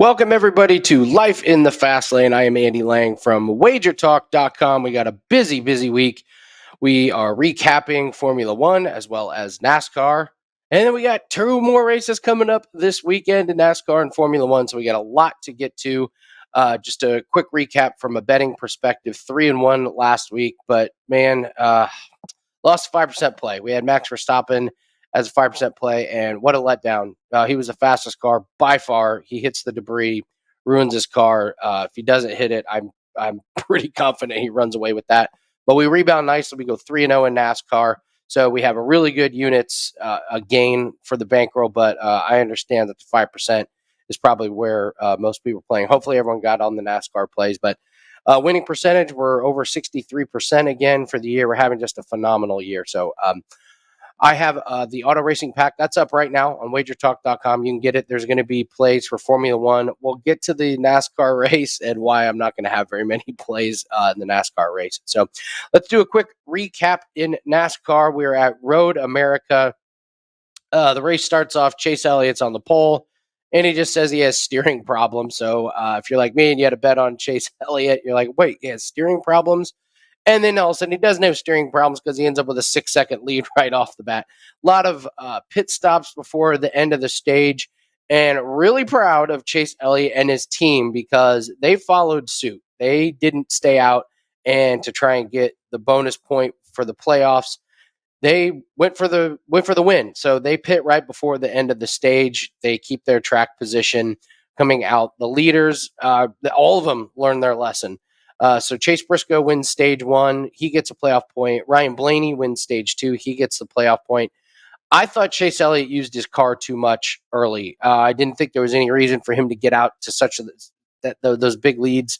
Welcome, everybody, to Life in the Fast Lane. I am Andy Lang from WagerTalk.com. We got a busy week. We are recapping Formula One as well as NASCAR. And then we got two more races coming up this weekend in NASCAR and Formula One. So we got a lot to get to. Just a quick recap from a betting perspective: 3-1 last week. But man, lost 5% play. We had Max Verstappen as a 5% play, and what a letdown. He was the fastest car by far. He hits the debris, ruins his car. If he doesn't hit it, I'm pretty confident he runs away with that. But we rebound nicely. We go 3-0 in NASCAR. So we have a really good units, a gain for the bankroll, but I understand that the 5% is probably where most people are playing. Hopefully everyone got on the NASCAR plays, but winning percentage, we're over 63% again for the year. We're having just a phenomenal year. So I have the auto racing pack. That's up right now on wagertalk.com. You can get it. There's going to be plays for Formula One. We'll get to the NASCAR race and why I'm not going to have very many plays in the NASCAR race. So let's do a quick recap in NASCAR. We're at Road America. The race starts off. Chase Elliott's on the pole, and he just says he has steering problems. So if you're like me and you had a bet on Chase Elliott, you're like, wait, he has steering problems? And then all of a sudden he doesn't have steering problems because he ends up with a 6-second lead right off the bat. A lot of pit stops before the end of the stage, and really proud of Chase Elliott and his team because they followed suit. They didn't stay out and to try and get the bonus point for the playoffs. They went for the win. So they pit right before the end of the stage. They keep their track position coming out. The leaders, all of them learned their lesson. So Chase Briscoe wins stage 1. He gets a playoff point. Ryan Blaney wins stage 2. He gets the playoff point. I thought Chase Elliott used his car too much early. I didn't think there was any reason for him to get out to those big leads,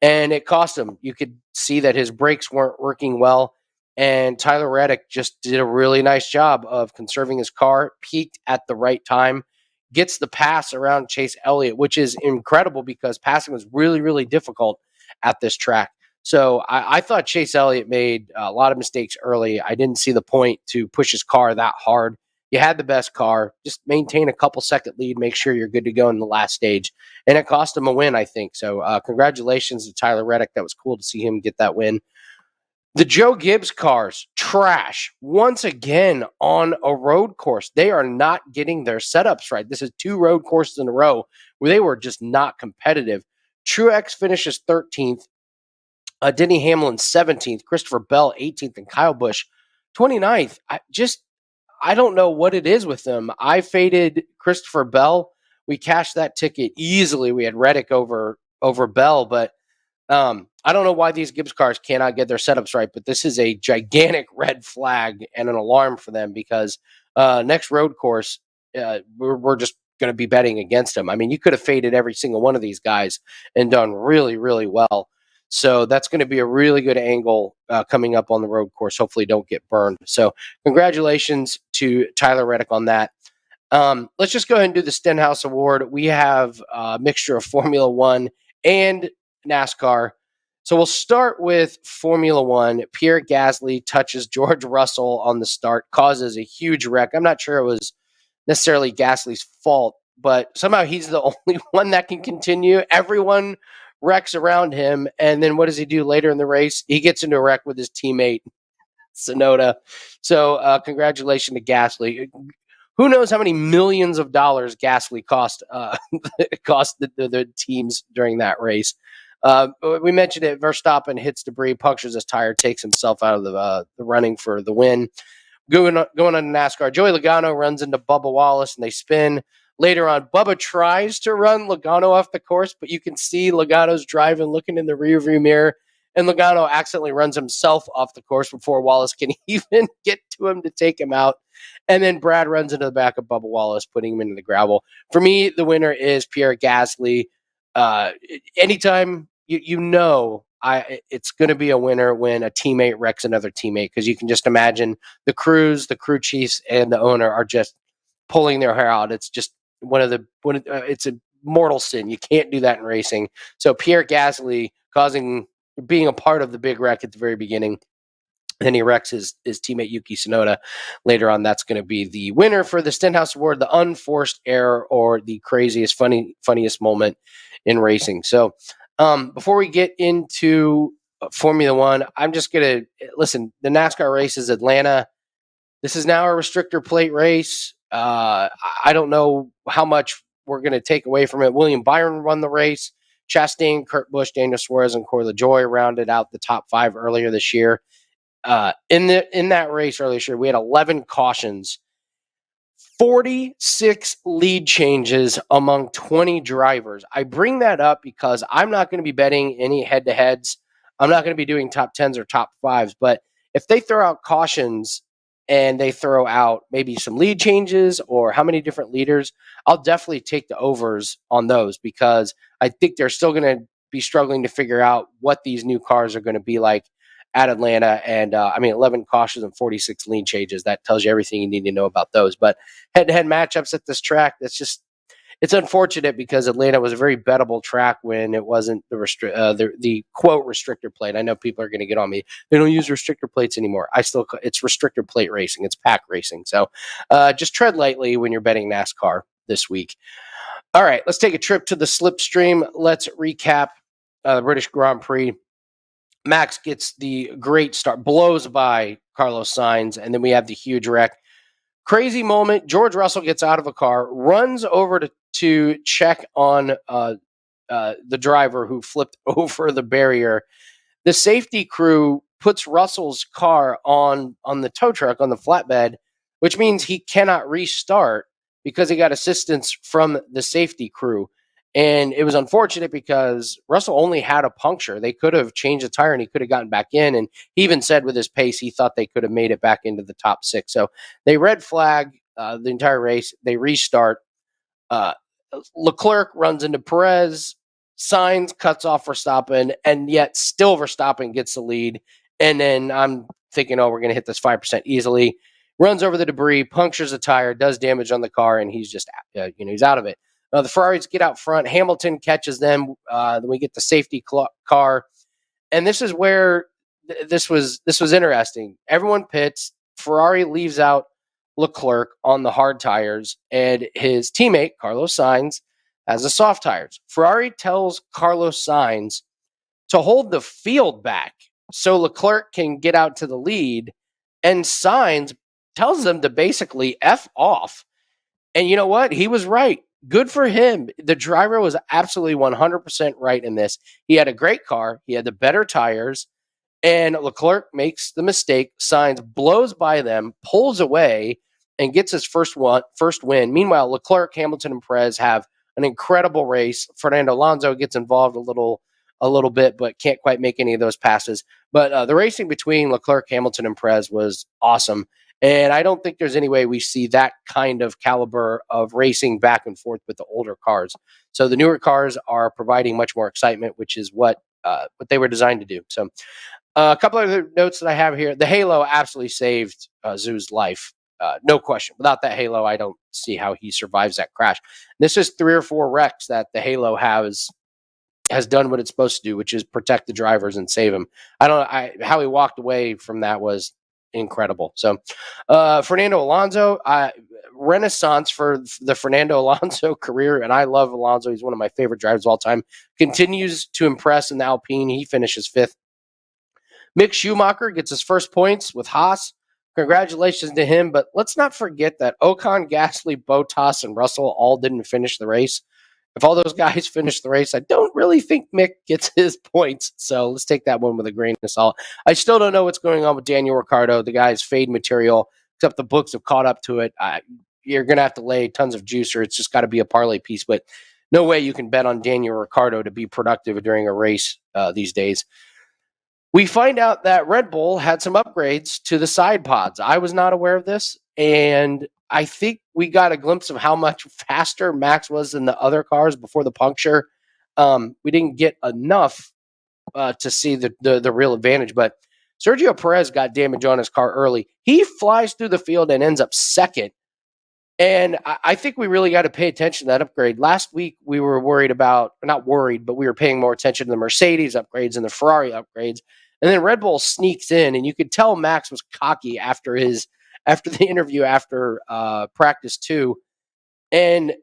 and it cost him. You could see that his brakes weren't working well, and Tyler Reddick just did a really nice job of conserving his car, peaked at the right time, gets the pass around Chase Elliott, which is incredible because passing was really difficult at this track. So I thought Chase Elliott made a lot of mistakes early. I didn't see the point to push his car that hard. You had the best car. Just maintain a couple-second lead. Make sure you're good to go in the last stage. And it cost him a win, I think. So congratulations to Tyler Reddick. That was cool to see him get that win. The Joe Gibbs cars, trash. Once again on a road course. They are not getting their setups right. This is 2 road courses in a row where they were just not competitive. Truex finishes 13th. Denny Hamlin 17th, Christopher Bell 18th, and Kyle Busch 29th. I don't know what it is with them. I faded Christopher Bell. We cashed that ticket easily. We had Reddick over Bell, but I don't know why these Gibbs cars cannot get their setups right, but this is a gigantic red flag and an alarm for them because next road course, we're just going to be betting against them. I mean, you could have faded every single one of these guys and done really well. So that's going to be a really good angle coming up on the road course. Hopefully don't get burned. So congratulations to Tyler Reddick on that. Let's just go ahead and do the Stenhouse Award. We have a mixture of Formula One and NASCAR. So we'll start with Formula One. Pierre Gasly touches George Russell on the start, causes a huge wreck. I'm not sure it was necessarily Gasly's fault, but somehow he's the only one that can continue. Everyone wrecks around him, and then what does he do later in the race? He gets into a wreck with his teammate Tsunoda. So congratulations to Gasly. Who knows how many millions of dollars Gasly cost the teams during that race. We mentioned it. Verstappen hits debris, punctures his tire, takes himself out of the running for the win. Going on NASCAR, Joey Logano runs into Bubba Wallace, and they spin. Later on, Bubba tries to run Logano off the course, but you can see Logano's driving, looking in the rearview mirror, and Logano accidentally runs himself off the course before Wallace can even get to him to take him out. And then Brad runs into the back of Bubba Wallace, putting him into the gravel. For me, the winner is Pierre Gasly. Anytime it's going to be a winner when a teammate wrecks another teammate, because you can just imagine the crew chiefs, and the owner are just pulling their hair out. It's just it's a mortal sin. You can't do that in racing. So Pierre Gasly being a part of the big wreck at the very beginning. Then he wrecks his teammate Yuki Tsunoda later on. That's going to be the winner for the Stenhouse Award, the unforced error or the funniest moment in racing. So before we get into Formula One, I'm just going to listen. The NASCAR race is Atlanta. This is now a restrictor plate race. I don't know how much we're going to take away from it. William Byron won the race. Chastain, Kurt Busch, Daniel Suarez, and Corey LaJoie rounded out the top 5 earlier this year. In that race earlier this year, we had 11 cautions, 46 lead changes among 20 drivers. I bring that up because I'm not going to be betting any head-to-heads. I'm not going to be doing top 10s or top 5s. But if they throw out cautions and they throw out maybe some lead changes or how many different leaders, I'll definitely take the overs on those because I think they're still going to be struggling to figure out what these new cars are going to be like at Atlanta. And 11 cautions and 46 lead changes. That tells you everything you need to know about those. But head-to-head matchups at this track, it's unfortunate because Atlanta was a very bettable track when it wasn't the quote restrictor plate. I know people are going to get on me. They don't use restrictor plates anymore. It's restrictor plate racing. It's pack racing. So just tread lightly when you're betting NASCAR this week. All right, let's take a trip to the slipstream. Let's recap the British Grand Prix. Max gets the great start, blows by Carlos Sainz, and then we have the huge wreck. Crazy moment. George Russell gets out of a car, runs over to check on the driver who flipped over the barrier. The safety crew puts Russell's car on the tow truck, on the flatbed, which means he cannot restart because he got assistance from the safety crew. And it was unfortunate because Russell only had a puncture. They could have changed the tire and he could have gotten back in. And he even said with his pace, he thought they could have made it back into the top 6. So they red flag the entire race. They restart. Leclerc runs into Perez. Sainz cuts off Verstappen, and yet still Verstappen gets the lead. And then I'm thinking, we're going to hit this 5% easily. Runs over the debris, punctures a tire, does damage on the car, and he's just, he's out of it. The Ferraris get out front. Hamilton catches them. Then we get the safety car, and this is where this was interesting. Everyone pits. Ferrari leaves out Leclerc on the hard tires, and his teammate Carlos Sainz has the soft tires. Ferrari tells Carlos Sainz to hold the field back so Leclerc can get out to the lead, and Sainz tells them to basically F off. And you know what? He was right. Good for him. The driver was absolutely 100% right in this. He had a great car. He had the better tires. And Leclerc makes the mistake. Sainz blows by them, pulls away, and gets his first win. Meanwhile, Leclerc, Hamilton, and Perez have an incredible race. Fernando Alonso gets involved a little bit, but can't quite make any of those passes. But the racing between Leclerc, Hamilton, and Perez was awesome. And I don't think there's any way we see that kind of caliber of racing back and forth with the older cars. So the newer cars are providing much more excitement, which is what they were designed to do. So a couple of other notes that I have here. The Halo absolutely saved Zhu's life. No question. Without that Halo, I don't see how he survives that crash. This is 3 or 4 wrecks that the Halo has done what it's supposed to do, which is protect the drivers and save them. How he walked away from that was incredible. So Fernando Alonso, renaissance for the Fernando Alonso career, and I love Alonso. He's one of my favorite drivers of all time. Continues to impress in the Alpine. He finishes 5th. Mick Schumacher gets his first points with Haas. Congratulations to him, but let's not forget that Ocon, Gasly, Bottas, and Russell all didn't finish the race. If all those guys finish the race, I don't really think Mick gets his points. So let's take that one with a grain of salt. I still don't know what's going on with Daniel Ricciardo. The guy's fade material, except the books have caught up to it. You're going to have to lay tons of juice, or it's just got to be a parlay piece. But no way you can bet on Daniel Ricciardo to be productive during a race these days. We find out that Red Bull had some upgrades to the side pods. I was not aware of this, and I think we got a glimpse of how much faster Max was than the other cars before the puncture. We didn't get enough to see the real advantage, but Sergio Perez got damage on his car early. He flies through the field and ends up second. And I think we really got to pay attention to that upgrade. Last week, we were not worried, but we were paying more attention to the Mercedes upgrades and the Ferrari upgrades. And then Red Bull sneaks in, and you could tell Max was cocky after the interview after practice 2, and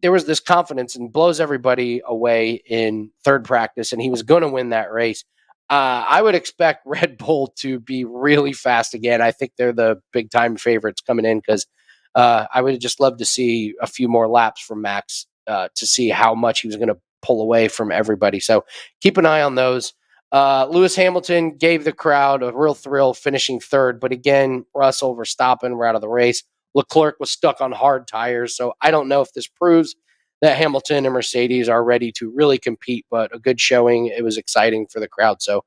there was this confidence and blows everybody away in third practice, and he was going to win that race. I would expect Red Bull to be really fast again. I think they're the big time favorites coming in because I would have just loved to see a few more laps from Max to see how much he was going to pull away from everybody. So keep an eye on those. Lewis Hamilton gave the crowd a real thrill finishing third, but again, Russell, Verstappen were out of the race. Leclerc was stuck on hard tires, so I don't know if this proves that Hamilton and Mercedes are ready to really compete, but a good showing. It was exciting for the crowd. So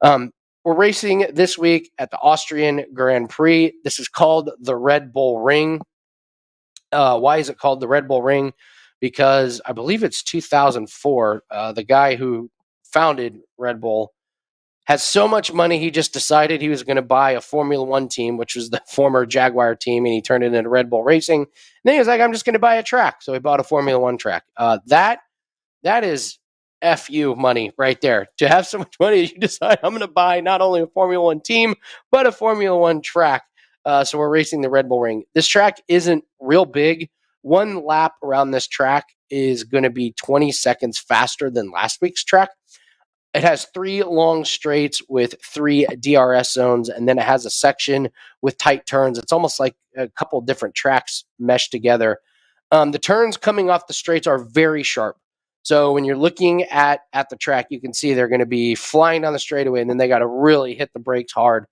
we're racing this week at the Austrian Grand Prix. This is called the Red Bull Ring. Why is it called the Red Bull Ring? Because I believe it's 2004. The guy who founded Red Bull has so much money, he just decided he was going to buy a Formula One team, which was the former Jaguar team, and he turned it into Red Bull Racing. And then he was like, I'm just going to buy a track. So he bought a Formula One track. That is FU money right there. To have so much money, you decide I'm going to buy not only a Formula One team, but a Formula One track. So we're racing the Red Bull Ring. This track isn't real big. One lap around this track is going to be 20 seconds faster than last week's track. It has 3 long straights with 3 DRS zones, and then it has a section with tight turns. It's almost like a couple different tracks meshed together. The turns coming off the straights are very sharp. So when you're looking at the track, you can see they're going to be flying down the straightaway, and then they got to really hit the brakes hard.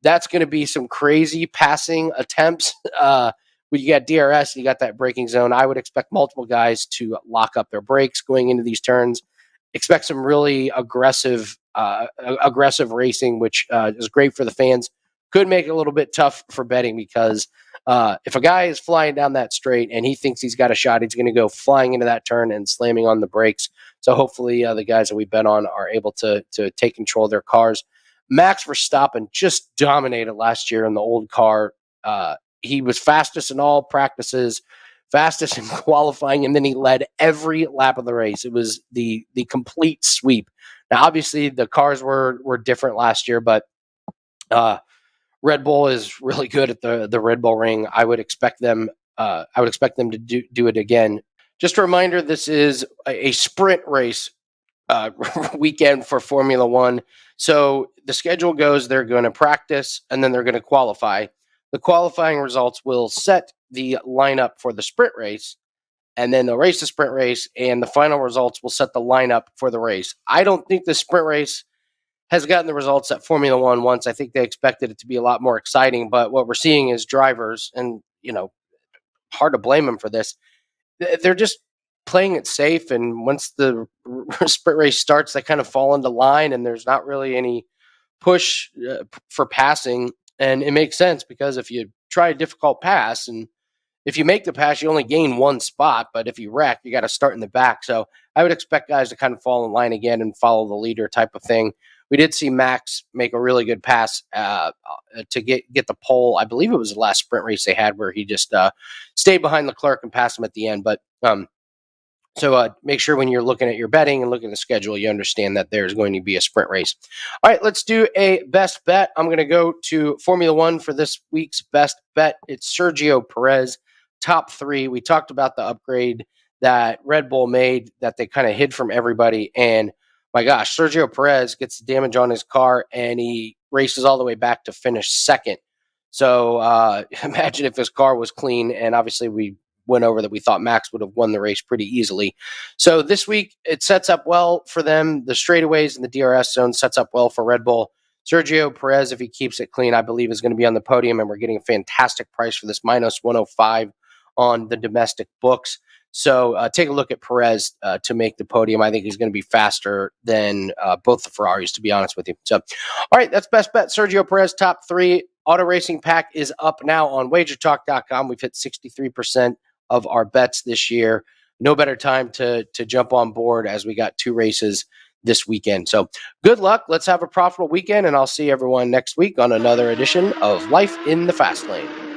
That's going to be some crazy passing attempts. When you got DRS, you got that braking zone. I would expect multiple guys to lock up their brakes going into these turns. Expect some really aggressive racing, which is great for the fans. Could make it a little bit tough for betting because if a guy is flying down that straight and he thinks he's got a shot, he's going to go flying into that turn and slamming on the brakes. So hopefully the guys that we bet on are able to take control of their cars. Max Verstappen just dominated last year in the old car. He was fastest in all practices, fastest in qualifying, and then he led every lap of the race. It was the complete sweep. Now, obviously, the cars were different last year, but Red Bull is really good at the Red Bull Ring. I would expect them. To do it again. Just a reminder: this is a sprint race weekend for Formula One. So the schedule goes: they're going to practice, and then they're going to qualify. The qualifying results will set the lineup for the sprint race, and then they'll race the sprint race, and the final results will set the lineup for the race. I don't think the sprint race has gotten the results at Formula One once. I think they expected it to be a lot more exciting, but what we're seeing is drivers, and hard to blame them for this. They're just playing it safe, and once the sprint race starts, they kind of fall into line, and there's not really any push for passing. And it makes sense because if you try a difficult pass and if you make the pass, you only gain one spot. But if you wreck, you got to start in the back. So I would expect guys to kind of fall in line again and follow the leader type of thing. We did see Max make a really good pass to get the pole. I believe it was the last sprint race they had where he just stayed behind Leclerc and passed him at the end. But so make sure when you're looking at your betting and looking at the schedule, you understand that there's going to be a sprint race. All right, let's do a best bet. I'm going to go to Formula One for this week's best bet. It's Sergio Perez, top 3. We talked about the upgrade that Red Bull made that they kind of hid from everybody. And my gosh, Sergio Perez gets damage on his car and he races all the way back to finish second. So imagine if his car was clean, and obviously we went over that we thought Max would have won the race pretty easily. So this week, it sets up well for them. The straightaways and the DRS zone sets up well for Red Bull. Sergio Perez, if he keeps it clean, I believe is going to be on the podium, and we're getting a fantastic price for this, minus 105 on the domestic books. So take a look at Perez to make the podium. I think he's going to be faster than both the Ferraris, to be honest with you. So, all right, that's best bet. Sergio Perez, top 3. Auto Racing Pack is up now on WagerTalk.com. We've hit 63% of our bets this year. No better time to jump on board as we got 2 races this weekend. So good luck. Let's have a profitable weekend, and I'll see everyone next week on another edition of Life in the Fast Lane.